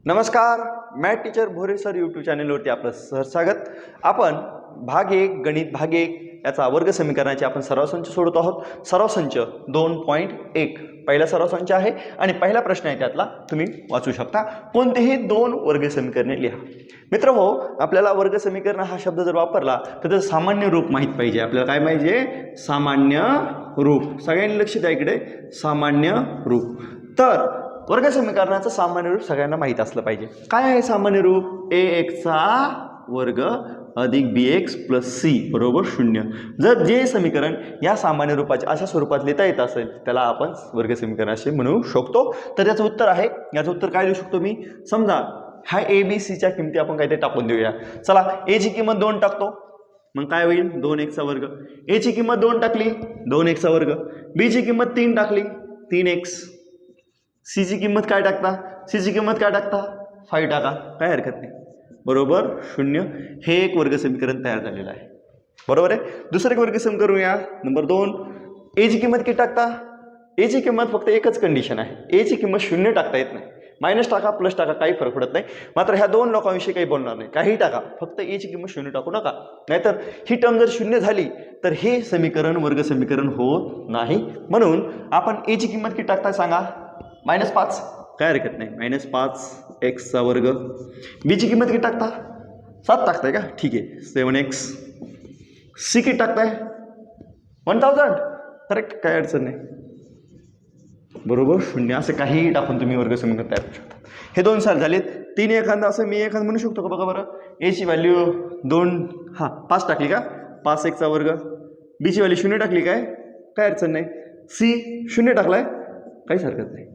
नमस्कार, math teacher भोरे sir YouTube चॅनलवरती आपलं स्वागत. आपण भाग 1 गणित भाग 1 याचा वर्ग समीकरणाचे आपण सराव संच सोडत आहोत. सराव संच 2.1 पहिला सराव संच आहे आणि पहिला प्रश्न आहे त्यातला तुम्ही वाचू शकता. कोणतेही दोन वर्ग समीकरणे लिहा. मित्रहो, आपल्याला वर्ग समीकरण हा शब्द जर वापरला तर त्याचं सामान्य रूप माहीत पाहिजे. आपल्याला काय पाहिजे? सामान्य रूप. सगळ्यांनी लक्ष द्या इकडे, सामान्य रूप. तर वर्ग समीकरणाचं सामान्य रूप सगळ्यांना माहीत असलं पाहिजे. काय आहे सामान्य रूप? ax चा वर्ग अधिक bx प्लस c बरोबर 0. जर जे समीकरण या सामान्य रूपाचे अशा स्वरूपात लिहिता येत असेल त्याला आपण वर्ग समीकरण असे म्हणू शकतो. तर याचं उत्तर आहे, याचं उत्तर काय देऊ शकतो मी? समजा हा a b c च्या किमती आपण काहीतरी टाकून देऊया. चला, a ची किंमत 2 टाकतो, मग काय होईल? 2x चा वर्ग. a ची किंमत 2 टाकली, 2x चा वर्ग. b ची किंमत 3 टाकली, 3x. सी ची किंमत काय टाकता? सी ची किंमत काय टाकता? 5 टाका, काय हरकत नाही, बरोबर 0. हे एक वर्ग समीकरण तयार झालेलं आहे, बरोबर आहे. दुसरं एक वर्ग समीकरण करूया. नंबर 2, ए ची किंमत किती टाकता? ए ची किंमत फक्त एकच कंडिशन आहे, ए ची किंमत 0 टाकता येत नाही. मायनस टाका, प्लस टाका, काही फरक पडत नाही. मात्र ह्या दोन लोकांविषयी काही बोलणार नाही, काही टाका, फक्त ए ची किंमत 0 टाकू नका. नाहीतर ही टर्म जर 0 झाली तर हे समीकरण वर्ग समीकरण होत नाही. म्हणून आपण ए ची किंमत किती टाकता सांगा? -5, काय हरकत नाही, -5x चा वर्ग. बी ची किंमत किती टाकता? 7 टाकताय का? ठीक आहे, 7x. सी किती टाकताय? 1000, करेक्ट, काय अडचण नाही, बरोबर 0. असे काहीही टाकून तुम्ही वर्ग समीकरण तयार करू शकता. हे दोन साल झालेत. 3 एखादा असं मी एखादं म्हणू शकतो का? बघा बरं, ए ची व्हॅल्यू 5 टाकली का? 5x चा वर्ग. बी ची व्हॅल्यू 0 टाकली काय? काय अडचण नाही. सी 0 टाकलाय, काहीच हरकत नाही.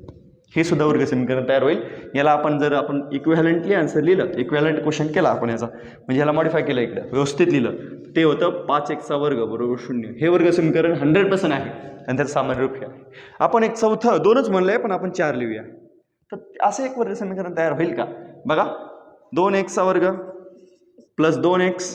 हे सुद्धा वर्ग समीकरण तयार होईल. याला आपण जर आपण इक्विव्हॅलंटली आन्सर लिहिलं, इक्विव्हॅलंट क्वेश्चन केला आपण याचा, म्हणजे याला मॉडिफाय केलं, इकडे व्यवस्थित लिहिलं, ते होतं 5x चा वर्ग बरोबर 0. हे वर्ग समीकरण 100% आहे आणि त्याचं सामान्य रूप हे आहे. आपण एक चौथं, 2च म्हणलंय पण आपण 4 लिहूया. तर असं एक वर्ग समीकरण तयार होईल का? बघा, 2x चा वर्ग प्लस 2x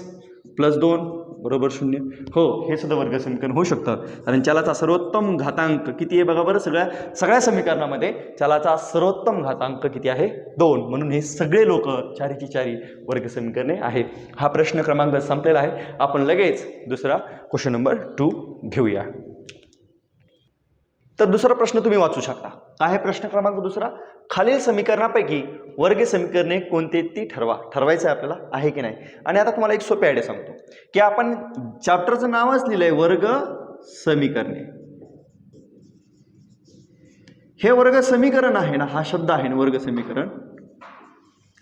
प्लस 2 बरोबर 0. हो, हे सुद्धा वर्ग समीकरण होऊ शकतं. आणि चलाचा सर्वोत्तम घातांक किती आहे बघा बरं? सगळ्या समीकरणामध्ये चलाचा सर्वोत्तम घातांक किती आहे? 2. म्हणून हे सगळे लोक चारीची चारी वर्ग समीकरणे आहेत. हा प्रश्न क्रमांक संपलेला आहे. आपण लगेच दुसरा क्वेश्चन नंबर 2 घेऊया. तर दुसरा प्रश्न तुम्ही वाचू शकता. काय आहे प्रश्न क्रमांक दुसरा? खालील समीकरणापैकी वर्ग समीकरणे कोणते ती ठरवा. ठरवायचं आहे आपल्याला, आहे की नाही. आणि आता तुम्हाला एक सोपी आयडिया सांगतो की आपण चॅप्टरचं नावच लिहिलंय वर्ग समीकरणे. हे वर्ग समीकरण आहे ना, हा शब्द आहे ना वर्ग समीकरण.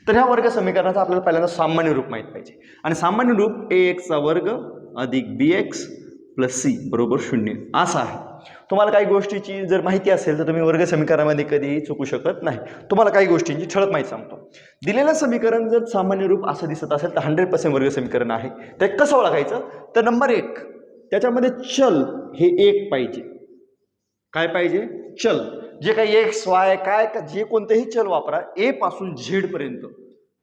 तर ह्या वर्ग समीकरणाचं आपल्याला पहिल्यांदा सामान्य रूप माहित पाहिजे. आणि सामान्य रूप ax चा वर्ग अधिक bx प्लस c बरोबर 0 असं आहे. तुम्हाला काही गोष्टीची जर माहिती असेल तर तुम्ही वर्ग समीकरणामध्ये कधीही चुकू शकत नाही. तुम्हाला काही गोष्टींची ठळक माहिती सांगतो. दिलेलं समीकरण जर सामान्य रूप असं दिसत असेल तर 100% वर्ग समीकरण आहे. ते कसं ओळखायचं? तर नंबर 1, त्याच्यामध्ये चल हे 1 पाहिजे. काय पाहिजे? चल. जे काही एक्स वाय काय जे कोणतेही चल वापरा, ए पासून झेड पर्यंत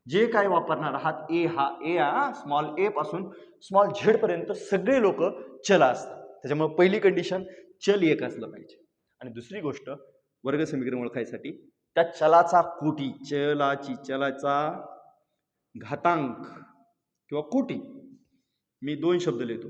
जे काय वापरणार आहात, स्मॉल ए पासून स्मॉल झेड पर्यंत सगळे लोक चल असतात. त्याच्यामुळे पहिली कंडिशन चल 1 असलं पाहिजे. आणि दुसरी गोष्ट वर्ग समीकरण ओळखायसाठी त्या चलाचा कोटी, चलाचा घातांक किंवा कोटी, मी 2 शब्द लिहितो.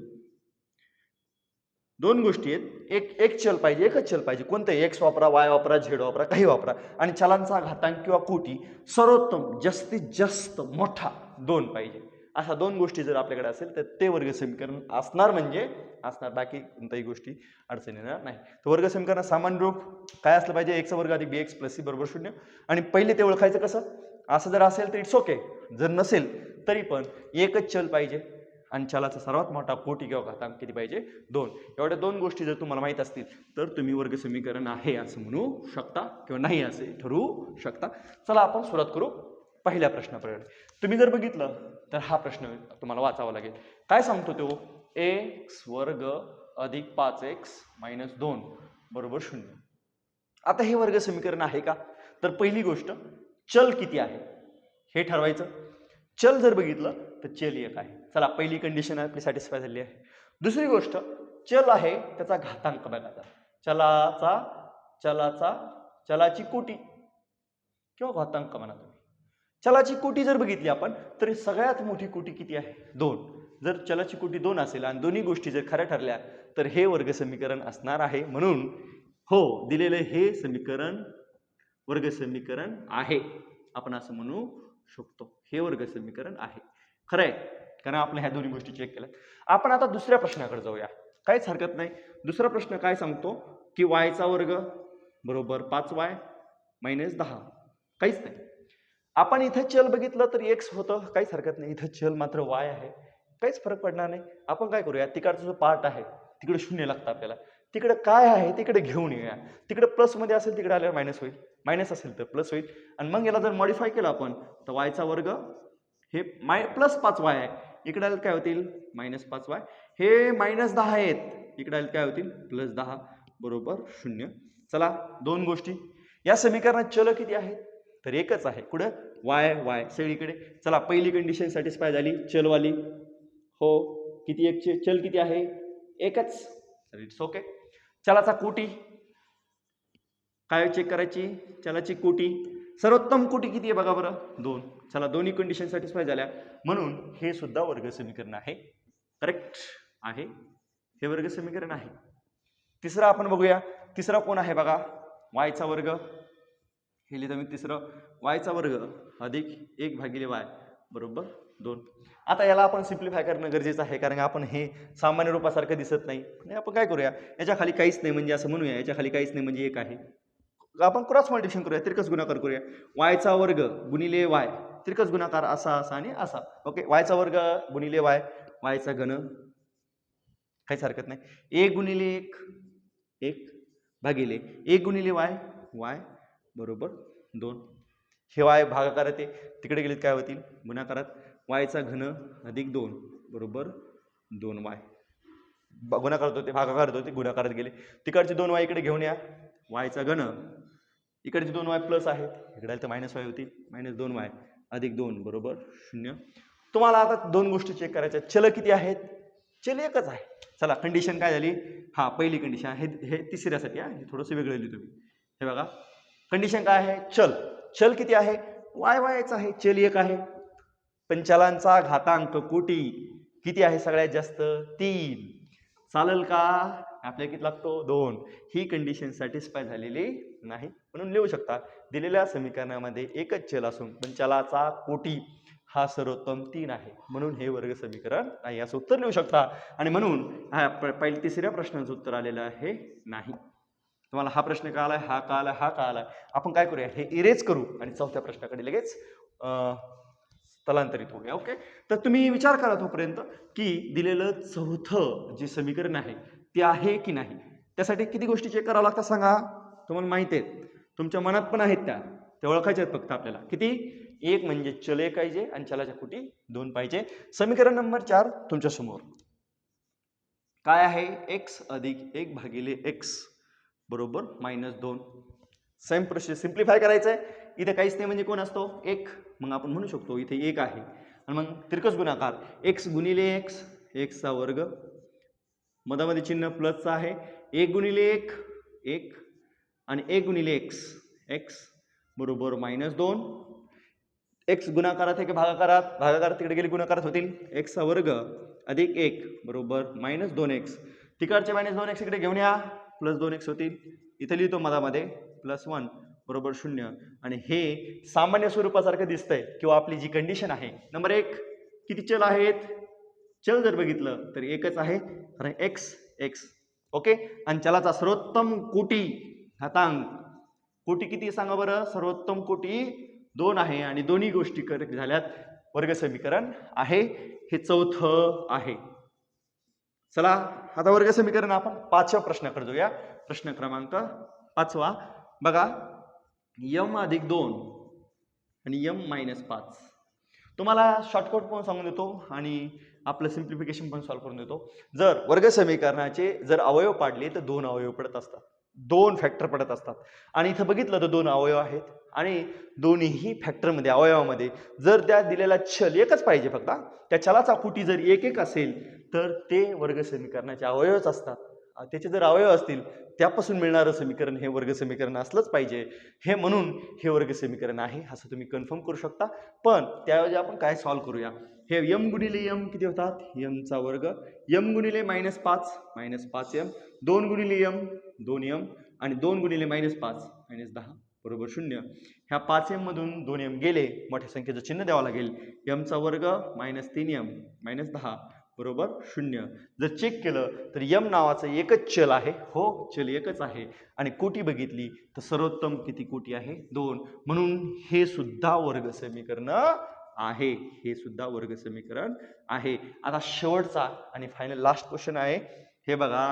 2 गोष्टी आहेत, एक चल पाहिजे, एकच चल पाहिजे. कोणतं? एक्स वापरा, वाय वापरा, झेड वापरा, काही वापरा. आणि चलांचा घातांक किंवा कोटी सर्वोत्तम जास्तीत जास्त मोठा 2 पाहिजे. अशा 2 गोष्टी जर आपल्याकडे असेल तर ते वर्ग समीकरण असणार, म्हणजे असणार. बाकी कोणत्याही गोष्टी अडचण येणार नाही. तर वर्ग समीकरण सामान्य रूप काय असलं पाहिजे? x चा वर्ग अधिक bx प्लस c बरोबर 0. आणि पहिले ते ओळखायचं कसं? असं जर असेल तर इट्स ओके, जर नसेल तरी पण एकच चल पाहिजे आणि चलाचा सर्वात मोठा कोटी किंवा घातांक किती पाहिजे? 2. एवढ्या 2 गोष्टी जर तुम्हाला माहित असतील तर तुम्ही वर्ग समीकरण आहे असं म्हणू शकता किंवा नाही असे ठरवू शकता. चला आपण सुरुवात करू पहिल्या प्रश्नापर्यंत. तुम्ही जर बघितलं तर हा प्रश्न तुम्हाला वाचावा लागेल. काय सांगतो तो? x वर्ग अधिक 5x मायनस 2 बरोबर 0. आता हे वर्ग समीकरण आहे का? तर पहिली गोष्ट चल किती आहे हे ठरवायचं. चल जर बघितलं तर चल 1 आहे. चला, पहिली कंडिशन आपली सॅटिस्फाय झाली आहे. दुसरी गोष्ट चल आहे त्याचा घातांक बघायचा. चलाची कोटी किंवा घातांक म्हणा तुम्ही. चलाची कोटी जर बघितली आपण तर सगळ्यात मोठी कोटी किती आहे 2. जर चलाची कोटी 2 असेल आणि दोन्ही गोष्टी जर खऱ्या ठरल्या तर हे वर्ग समीकरण असणार आहे. म्हणून हो दिलेलं हे समीकरण वर्ग समीकरण आहे, आपण असं म्हणू शकतो. हे वर्ग समीकरण आहे, खरं आहे, कारण आपण ह्या दोन्ही गोष्टी चेक केल्या. आपण आता दुसऱ्या प्रश्नाकडे जाऊया, काहीच हरकत नाही. दुसरा प्रश्न काय सांगतो की वायचा वर्ग बरोबर 5y मायनस 10. काहीच नाही. आपण इथं चल बघितलं तर x होतं, काहीच हरकत नाही. इथं चल मात्र y आहे, काहीच फरक पडणार नाही. आपण काय करूया, तिकडचा जो पार्ट आहे तिकडे 0 लागतं आपल्याला, तिकडे काय आहे तिकडे घेऊन येऊया. तिकडे प्लस मध्ये असेल तिकडे आल्यावर मायनस होईल, मायनस असेल तर प्लस होईल. आणि मग याला जर मॉडिफाय केलं आपण तर वायचा वर्ग हे प्लस 5y आहे, इकडे आलं काय होतील मायनस 5y. हे मायनस 10 आहेत, इकडे आलं काय होतील प्लस 10 बरोबर 0. चला दोन गोष्टी, या समीकरणात चल किती आहेत तर एकच आहे. कुठं वाय वाय सगळीकडे. चला पहिली कंडिशन सॅटिस्फाय झाली चलवाली, हो किती एक चल किती आहे एकच, तर इट्स ओके. चलाचा कोटी काय चेक करायची, चलाची कोटी सर्वोत्तम कोटी किती आहे बघा बरं 2. चला दोन्ही कंडिशन सॅटिस्फाय झाल्या म्हणून हे सुद्धा वर्ग समीकरण आहे, करेक्ट आहे, हे वर्ग समीकरण आहे. तिसरा आपण बघूया, तिसरा कोण आहे बघा वायचा वर्ग, हे लिहितो मी तिसरं वायचा वर्ग अधिक 1/y बरोबर 2. आता याला आपण सिम्प्लिफाय करणं गरजेचं आहे, कारण आपण हे सामान्य रूपासारखं दिसत नाही. आपण काय करूया, याच्या खाली काहीच नाही म्हणजे असं म्हणूया, याच्या खाली काहीच नाही म्हणजे 1 आहे. आपण क्रॉस मल्टिप्लिकेशन करूया, तिरकस गुणाकार करूया. वायचा वर्ग गुणिले वाय, तिरकस गुणाकार असा असा आणि असा. ओके, वायचा वर्ग गुणिले वाय, वायचा घन, काहीच हरकत नाही. 1 गुणिले 1 1 भागिले 1 गुणिले वाय वाय बरोबर 2. हे वाय भागाकारात आहे, तिकडे गेलेत काय होतील गुणाकारात. वायचा घन अधिक 2 बरोबर 2y. गुणाकारात होते भागाकारात होते गुणाकारात गेले, तिकडचे 2y इकडे घेऊन या. वायचा घन इकडचे 2y प्लस आहेत, इकडे तर मायनस वाय होतील, मायनस 2y अधिक 2 बरोबर 0. तुम्हाला आता दोन गोष्टी चेक करायच्या, चल किती आहेत, चल एकच आहे. चला कंडिशन काय झाली, हा पहिली कंडिशन हे तिसऱ्यासाठी आहे, थोडंसं वेगळं लिहितो मी. हे बघा कंडिशन काय आहे, चल चल किती आहे वाय वायच आहे, चल एक आहे. पण चलांचा घातांक कोटी किती आहे सगळ्यात जास्त 3. चालेल का, आपल्याला किती लागतो 2. ही कंडिशन सॅटिस्फाय झालेली नाही, म्हणून लिहू शकता दिलेल्या समीकरणामध्ये एकच चल असून पण चलाचा कोटी हा सर्वोत्तम 3 आहे, म्हणून हे वर्ग समीकरण नाही असं उत्तर लिहू शकता. आणि म्हणून हा पहिल्या तिसऱ्या प्रश्नाचं उत्तर आलेलं आहे नाही. तुम्हाला हा प्रश्न कळालाय, हा कळालाय, हा कळालाय. आपण काय करूया, हे इरेज करू आणि चौथ्या प्रश्नाकडे लगेच स्थलांतरित होऊया. ओके, तर तुम्ही विचार करा तोपर्यंत की दिलेलं चौथं जे समीकरण आहे ते आहे की नाही. त्यासाठी किती गोष्टी चेक करावं लागतात सांगा, तुम्हाला माहिती आहेत, तुमच्या मनात पण आहेत त्या ओळखायच्या आहेत फक्त आपल्याला. किती, एक म्हणजे चल एक पाहिजे आणि चलाच्या कोटी 2 पाहिजे. समीकरण नंबर 4 तुमच्या समोर काय आहे, x अधिक 1/x बरोबर -2. सेम प्रोसेस सिम्प्लिफाय करायचं आहे. इथे काहीच नाही म्हणजे कोण असतो 1, मग आपण म्हणू शकतो इथे 1 आहे. आणि मग तिरकस गुणाकार x गुणिले x, x चा वर्ग, मधामध्ये चिन्ह प्लसचं आहे, 1 गुणिले 1 1 आणि 1 गुणिले x x बरोबर -2. x गुणाकारात आहे की भागाकारात, भागाकारात तिकडे गेले गुणाकारात होतील, x चा वर्ग अधिक 1 बरोबर -2x. तिकडचे -2x इकडे घेऊन या, +2x होतील. इथे लिहितो मधामध्ये +1 बरोबर 0. आणि हे सामान्य स्वरूपासारखं दिसतंय किंवा आपली जी कंडिशन आहे नंबर 1, किती चल आहेत, चल जर बघितलं तर एकच आहे, कारण x x. ओके, आणि चलाचा सर्वोत्तम कोटी घातांक कोटी किती सांगा बरं, सर्वोत्तम कोटी 2 आहे आणि दोन्ही गोष्टी करेक्ट झाल्यात, वर्ग समीकरण आहे, हे चौथं आहे. चला आता वर्ग समीकरण आपण 5व्या प्रश्नाकडे जाऊया. प्रश्न क्रमांक 5 बघा, m अधिक 2 आणि m - 5. तुम्हाला शॉर्टकट पण सांगून देतो आणि आपलं सिम्प्लिफिकेशन पण सॉल्व्ह करून देतो. जर वर्ग समीकरणाचे जर अवयव पाडले तर 2 अवयव पडत असतात, 2 फॅक्टर पडत असतात. आणि इथं बघितलं तर 2 अवयव आहेत आणि दोन्हीही फॅक्टरमध्ये अवयवामध्ये जर त्या दिलेला चल एकच पाहिजे, फक्त त्या चलाचा कोटी जर 1 1 असेल तर ते वर्ग समीकरणाचे अवयवच असतात. त्याचे जर अवयव असतील त्यापासून मिळणारं समीकरण हे वर्ग समीकरण असलंच पाहिजे, हे म्हणून हे वर्ग समीकरण आहे असं तुम्ही कन्फर्म करू शकता. पण त्याऐवजी आपण काय सॉल्व्ह करूया, हे m गुणिले m किती होतात, m चा वर्ग, m गुणिले -5 -5m, 2 गुणिले m 2m आणि 2 गुणिले -5 -10 बरोबर 0. ह्या 5m मधून 2m गेले, मोठ्या संख्येचं चिन्ह द्यावं लागेल. m चा वर्ग -3m -10 बरोबर 0. जर चेक केलं तर m नावाचं एकच चल आहे, हो चल एकच आहे, आणि कोटी बघितली तर सर्वोत्तम किती कोटी आहे, 2. म्हणून हे सुद्धा वर्ग समीकरण आहे, हे सुद्धा वर्ग समीकरण आहे. आता शेवटचा आणि फायनल लास्ट क्वेश्चन आहे. हे बघा,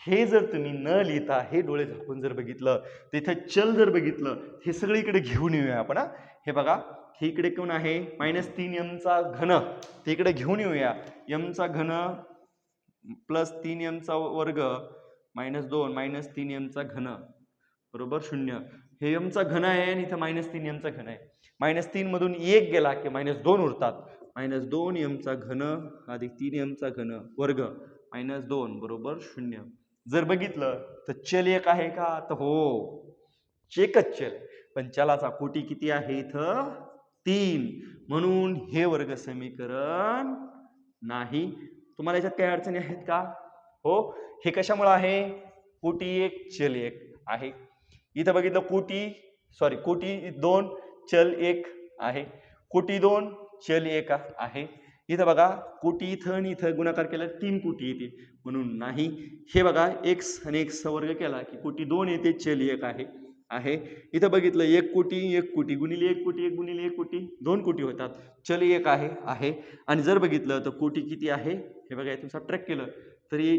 हे जर तुम्ही न लिहिता हे डोळे झाकून जर बघितलं तर इथे चल जर बघितलं, हे सगळं इकडे घेऊन येऊया आपण. हे बघा, हे इकडे कोण आहे, -3m चा घन, ते इकडे घेऊन येऊया. m चा घन +3m चा वर्ग -2 -3m चा घन बरोबर 0. हे m चा घन आहे आणि इथं -3m चा घन आहे. -3 मधून 1 गेला की -2 उरतात. -2m चा घन अधिक 3m चा घन वर्ग -2 बरोबर 0. जर बघितलं तर चल एक आहे का, तर हो एकच चल, पण चलाचा कोटी किती आहे इथं, 3. म्हणून हे वर्ग समीकरण नाही. तुम्हाला याच्यात काही अडचणी आहेत का, हो. हे कशामुळे आहे, कोटी एक चल एक आहे. इथं बघितलं कोटी 2 चल 1 आहे, कोटी 2 चल 1 आहे. इथं बघा, कोटी इथं आणि इथं गुणाकार केला 3 कोटी येते, म्हणून नाही. हे बघा, x आणि x चा वर्ग केला की कोटी 2 येते, चल 1 आहे. इथं बघितलं 1 कोटी गुणिले 1 कोटी 1 गुणिले 1 कोटी 2 कोटी होतात, चल 1 आहे. आणि जर बघितलं तर कोटी किती आहे, हे बघा, इथून सबट्रॅक्ट केलं तरी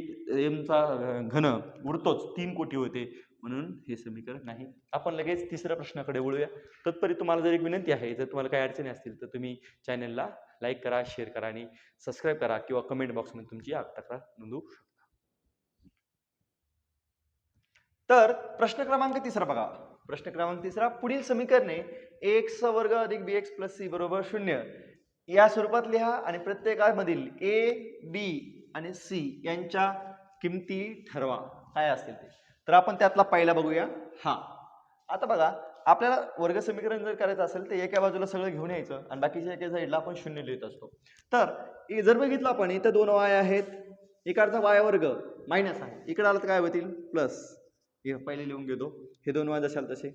m चा घन उरतोच, 3 कोटी होते, म्हणून हे समीकरण नाही. आपण लगेच तिसऱ्या प्रश्नाकडे वळूया. तत्परी तुम्हाला जर एक विनंती आहे, जर तुम्हाला काही अडचणी असतील तर तुम्ही चॅनलला लाईक करा, शेअर करा आणि सबस्क्राईब करा, किंवा कमेंट बॉक्समध्ये तुमची तक्रार नोंदवू शकता. तर प्रश्न क्रमांक 3 बघा. प्रश्न क्रमांक 3, पुढील समीकरणे x वर्ग अधिक bx प्लस c बरोबर 0 या स्वरूपात लिहा आणि प्रत्येकामधील a, b आणि c यांच्या किमती ठरवा. काय असतील ते, तर आपण त्यातला पहिला बघूया. आता बघा, आपल्याला वर्ग समीकरण जर करायचं असेल तर एका बाजूला सगळं घेऊन यायचं आणि बाकीच्या एका साईडला आपण 0 लिहित असतो. तर जर बघितलं आपण, इथं 2 y आहेत, इकडचा y वर्ग मायनस आहे, इकडे आलं तर काय होतील प्लस. हे पहिले लिहून घेतो, हे 2 y जशाल तसे.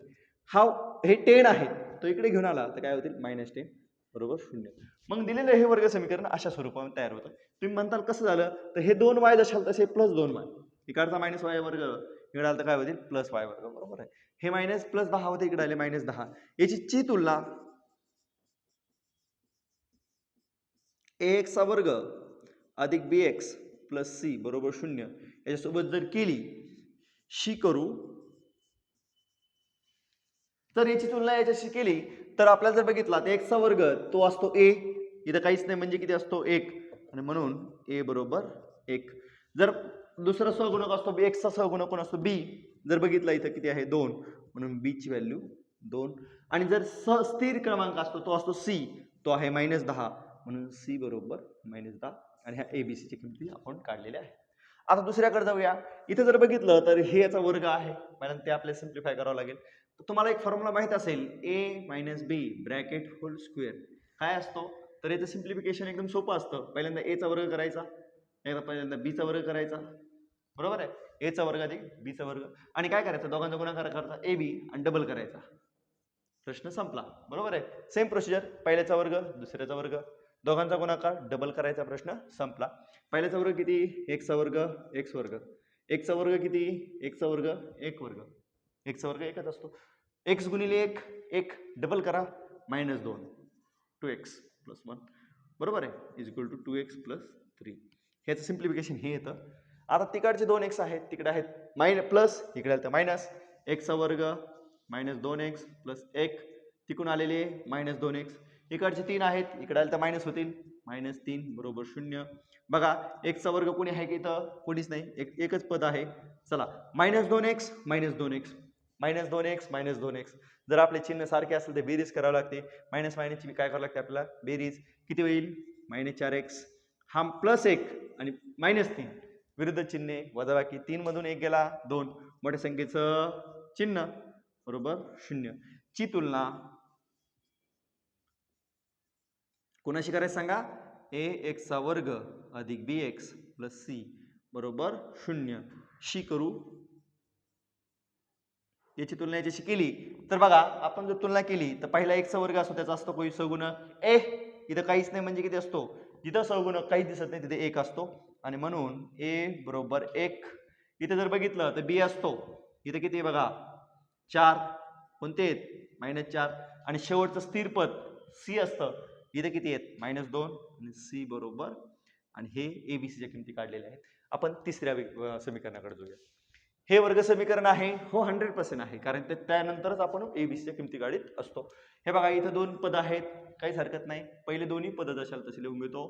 हे 10 आहे, तो इकडे घेऊन आला तर काय होतील -10 बरोबर 0. मग दिलेलं हे वर्ग समीकरण अशा स्वरूपात तयार होतं. तुम्ही म्हणताल कसं झालं, तर हे 2 y जशाल तसे प्लस 2 y, इकडचा -y वर्ग इकडे आला तर काय होतील +y वर्ग बरोबर आहे. हे मायनस प्लस 10 होते, इकडे आले -10. याची तुलना ax चा वर्ग अधिक bx प्लस c बरोबर 0 याच्यासोबत जर केली करू, तर याची तुलना याच्याशी केली तर आपल्याला जर बघितला तर x चा वर्ग तो असतो a, इथं काहीच नाही म्हणजे किती असतो 1, आणि म्हणून a बरोबर 1. जर दुसरा सहगुणक असतो x चा सहगुणक कोण असतो b, जर बघितला इथं किती आहे 2, म्हणून b ची व्हॅल्यू 2. आणि जर स्थिर क्रमांक असतो तो असतो c, तो आहे -10, म्हणून c बरोबर -10. आणि ह्या abc ची किमती आपण काढलेल्या आहेत. आता दुसऱ्याकडे जाऊया. इथे जर बघितलं तर हे याचा वर्ग आहे, पहिल्यांदा ते आपल्याला सिम्प्लिफाय करावं लागेल. तुम्हाला एक फॉर्म्युला माहित असेल, a - b bracket whole square काय असतो, तर याचं सिम्प्लिफिकेशन एकदम सोपं असतं. पहिल्यांदा a चा वर्ग करायचा, पहिल्यांदा b चा वर्ग करायचा, बरोबर आहे. a चा वर्ग अधिक b चा वर्ग, आणि काय करायचं, दोघांचा गुणाकार करायचा ab आणि डबल करायचा, प्रश्न संपला. बरोबर आहे. सेम प्रोसिजर, पहिल्याचा वर्ग दुसऱ्याचा वर्ग, दोघांचा गुणाकार डबल करायचा, प्रश्न संपला. पहिल्याचा वर्ग किती, x चा वर्ग x वर्ग, x चा वर्ग किती, x चा वर्ग 1 वर्ग, x चा वर्ग एकच असतो. x गुणिले 1 डबल करा -2 2x + 1 बरोबर आहे, इज इक्वल टू 2x + 3. ह्याचं सिम्प्लिफिकेशन हे येतं. आता तिकडचे 2x आहेत, तिकडे आहेत प्लस, इकडे आलं तर मायनस. x चा वर्ग -2x + 1, तिकडून आलेले -2x. इकडचे 3 आहेत, इकडे आले तर मायनस होतील, -3 बरोबर 0. बघा, x चा वर्ग कोणी आहे की इथं, कोणीच नाही, एकच पद आहे. चला, -2x -2x -2x. जर आपले चिन्ह सारखे असेल तर बेरीज करावी लागते. मायनस मायनसची काय करावं लागते आपल्याला, बेरीज. किती होईल, -4x. हा +1 आणि -3 विरुद्ध चिन्हे वजाबाकी 3 मधून 1 गेला 2 मोठ्या संख्येचं चिन्ह बरोबर 0 ची तुलना कोणाशी करायचं सांगा ax चा वर्ग अधिक bx प्लस c बरोबर 0 शी करू याची तुलना याच्याशी केली तर बघा आपण जर तुलना केली तर पहिला x चा वर्ग असतो त्याचा असतो कोणी सगुणक a इथं काहीच नाही म्हणजे किती असतो जिथं सगुणक काही दिसत नाही तिथे 1 असतो आणि म्हणून a बरोबर 1 इथे जर बघितलं तर b असतो इथे किती बघा 4 कोणते आहेत -4 आणि शेवटचं स्थिर पद c असतं इथे किती आहेत -2 आणि c बरोबर आणि हे abc च्या किमती काढलेल्या आहेत आपण तिसऱ्या समीकरणाकडे जाऊया हे वर्ग समीकरण आहे हो 100% आहे कारण ते त्यानंतरच आपण abc च्या किमती काढत असतो हे बघा इथे 2 पद आहेत काहीच हरकत नाही पहिले दोन्ही पद जशाल तसे लिहून घेतो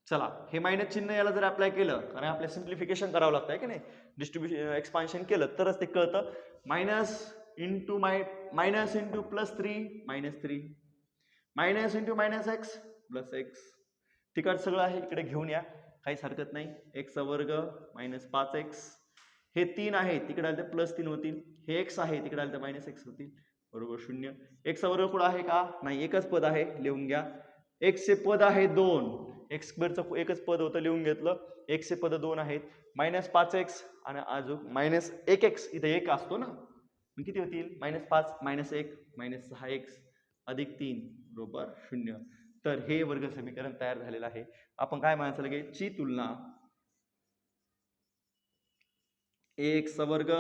चला हे मायनस चिन्ह याला जर अप्लाय केलं कारण आपल्या सिम्प्लिफिकेशन करावं लागतं की नाही डिस्ट्रीब्युशन एक्सपान्शन केलं तरच ते कळतं minus into plus 3 -3 minus into -x plus x तिकड सगळं आहे इकडे घेऊन या काहीच हरकत नाही x चा वर्ग -5x हे 3 आहे तिकडे आले तर +3 होतील हे x आहे तिकडे आले तर -x होतील बरोबर 0 x चा वर्ग कुठं आहे का नाही एकच पद आहे लिहून घ्या x चे पद आहे 2 x स्क्वेअरचं एकच पद होतं लिहून घेतलं x चे पद 2 आहेत -5x आणि अजून -1x इथे 1 असतो ना मग किती होतील -5 -1 -6x अधिक 3 बरोबर 0 तर हे वर्ग समीकरण तयार झालेलं आहे आपण काय म्हणायचं लगेच ची तुलना ax चा वर्ग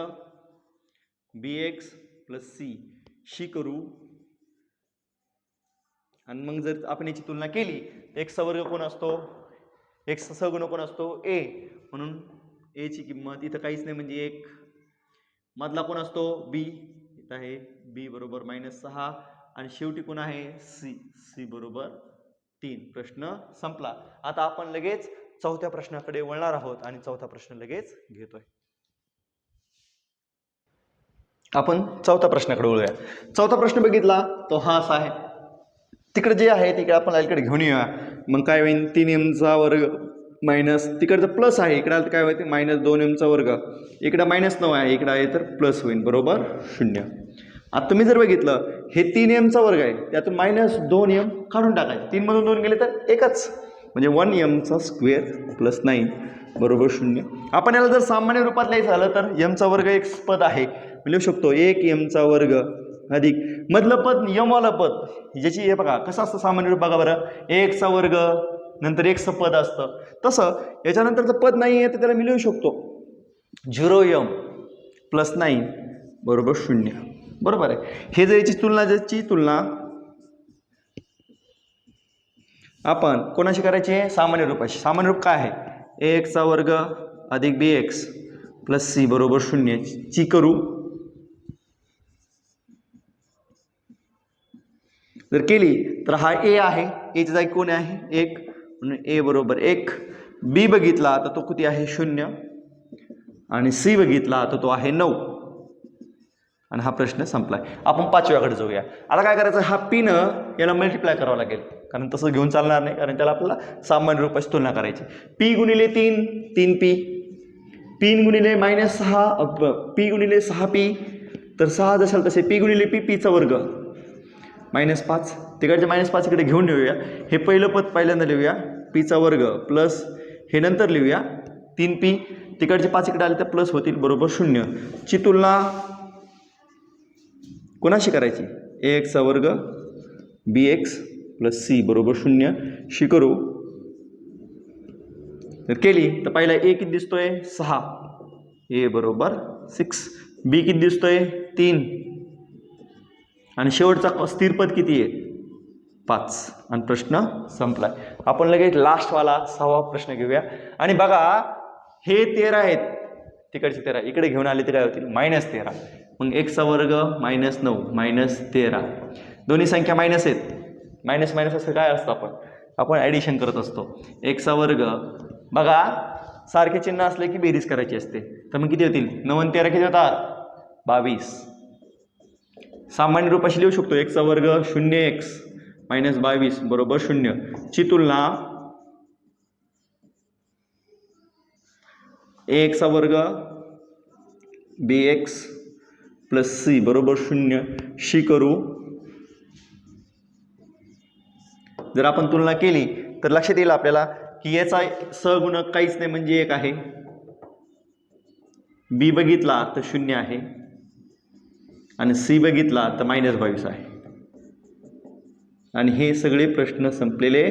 bx प्लस c शी करू आणि मग जर आपण याची तुलना केली x चा वर्ग कोण असतो x चा सगुणक कोण असतो a म्हणून a ची किंमत इथं काहीच नाही म्हणजे 1 मधला कोण असतो b इथं आहे b बरोबर -6 आणि शेवटी कोण आहे c बरोबर 3 प्रश्न संपला आता आपण लगेच चौथ्या प्रश्नाकडे वळणार आहोत आणि चौथा प्रश्न लगेच घेतोय आपण चौथा प्रश्नाकडे वळूया चौथा प्रश्न बघितला तो हा असा आहे तिकडे जे आहे तिकडे आपण लाईकडे घेऊन येऊया मग काय होईल 3m चा वर्ग मायनस तिकडचं प्लस आहे इकडे आलं काय होते -2m चा वर्ग इकडे -9 आहे इकडे आहे तर प्लस होईल बरोबर 0 आता तुम्ही जर बघितलं हे 3m चा वर्ग आहे त्यातून -2m काढून टाकायचे 3 मधून 2 गेले तर एकच म्हणजे 1m चा स्क्वेअर प्लस 9 बरोबर 0 आपण याला जर सामान्य रूपात लिहायचं झालं तर m चा वर्ग एक पद आहे लिहू शकतो 1m चा वर्ग अधिक मधलं पद m वाला पद ज्याची हे बघा कसं असतं सामान्य रूप बघा बरं 1 चा वर्ग नंतर 1 चं पद असतं तसं याच्यानंतरचं पद नाही आहे तर त्याला मी लिहू शकतो 0m प्लस 9 बरोबर 0 बरोबर आहे हे जर याची तुलना आपण कोणाशी करायची आहे सामान्य रूपाशी सामान्य रूप काय आहे ax चा वर्ग अधिक bx प्लस c बरोबर 0 ची करू जर केली तर हा a आहे a ची जागी कोण आहे 1 म्हणून a बरोबर 1 b बघितला तर तो किती आहे 0 आणि c बघितला तर तो आहे 9 आणि हा प्रश्न संपलाय आपण पाचव्याकडे जाऊया आता काय करायचं हा p न याला मल्टिप्लाय करावं लागेल कारण तसं घेऊन चालणार नाही कारण त्याला आपल्याला सामान्य रूपाची तुलना करायची p गुणिले 3 3p p गुणिले -6 p गुणिले 6p तर 6 जशाल तसे p गुणिले p चा वर्ग -5 तिकडचे -5 इकडे घेऊन येऊया हे पहिलं पद पहिल्यांदा लिहूया p चा वर्ग प्लस हे नंतर लिहूया 3p तिकडचे 5 इकडे आले तर प्लस होतील बरोबर 0 ची तुलना कोणाशी करायची ax चा वर्ग bx प्लस c बरोबर 0 शी करू जर केली तर पहिला a किती दिसतोय 6 a बरोबर 6 b किती दिसतोय 3 आणि शेवटचा स्थिर पद किती आहे 5 आणि प्रश्न संपलाय आपण लगेच लास्टवाला 6वा प्रश्न घेऊया आणि बघा हे 13 आहेत तिकडचे 13 इकडे घेऊन आले तर काय होतील -13 मग x चा वर्ग -9 -13 दोन्ही संख्या मायनस आहेत मायनस असं काय असतं आपण ॲडिशन करत असतो x चा वर्ग बघा सारखे चिन्ह असले की बेरीज करायची असते तर मग किती होतील 9 आणि 13 किती होतात 22 सामान्य रूपाशी लिहू शकतो x चा वर्ग 0x -22 बरोबर 0 ची तुलना ax वर्ग bx प्लस c बरोबर 0 शी करू. जर आपण तुलना केली तर लक्षात येईल आपल्याला की याचा सहगुणक काहीच नाही म्हणजे 1 आहे. b बघितला तर 0 आहे आणि c बघितला तर -22 आहे. आणि हे सगळे प्रश्न संपलेले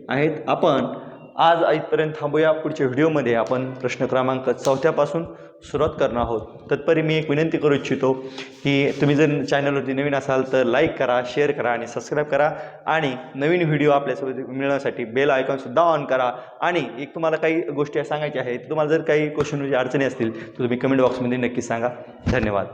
आहेत. आपण आज इथपर्यंत थांबूया. पुढच्या व्हिडिओमध्ये आपण प्रश्न क्रमांक 4 पासून सुरुवात करणार आहोत. तत्पूर्वी मी एक विनंती करू इच्छितो की तुम्ही जर चॅनलवरती नवीन असाल तर लाईक करा, शेअर करा आणि सबस्क्राईब करा. आणि नवीन व्हिडिओ आपल्यासोबत मिळण्यासाठी बेल आयकॉनसुद्धा ऑन करा. आणि एक तुम्हाला काही गोष्टी सांगायच्या आहेत. तुम्हाला जर काही क्वेश्चनची अडचणी असतील तर तुम्ही कमेंट बॉक्समध्ये नक्की सांगा. धन्यवाद.